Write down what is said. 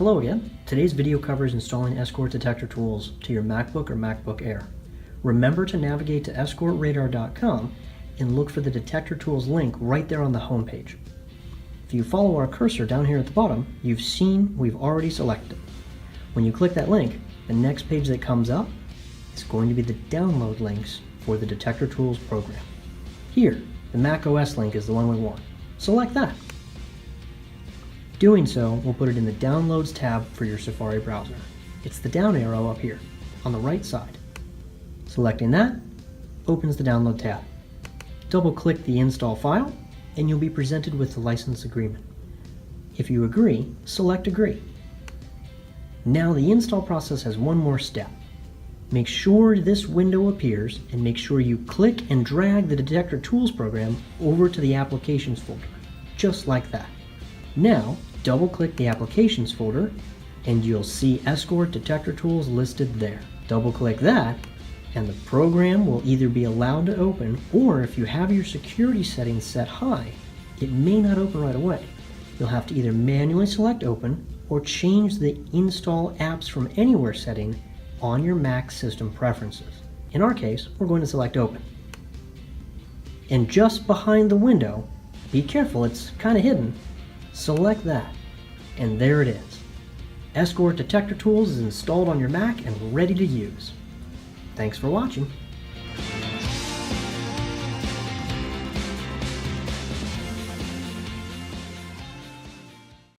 Hello again. Today's video covers installing Escort Detector Tools to your MacBook or MacBook Air. Remember to navigate to escortradar.com and look for the Detector Tools link right there on the home page. If you follow our cursor down here at the bottom, you've seen we've already selected. When you click that link, the next page that comes up is going to be the download links for the Detector Tools program. Here, the macOS link is the one we want. Select that. Doing so will put it in the Downloads tab for your Safari browser. It's the down arrow up here on the right side. Selecting that opens the Download tab. Double-click the install file and you'll be presented with the license agreement. If you agree, select Agree. Now the install process has one more step. Make sure this window appears and make sure you click and drag the Detector Tools program over to the Applications folder, just like that. Now, double-click the Applications folder and you'll see Escort Detector Tools listed there. Double-click that and the program will either be allowed to open, or if you have your security settings set high, it may not open right away. You'll have to either manually select Open or change the Install Apps from Anywhere setting on your Mac system preferences. In our case, we're going to select Open. And just behind the window, be careful, it's kind of hidden, select that, and there it is. Escort Detector Tools is installed on your Mac and ready to use. Thanks for watching.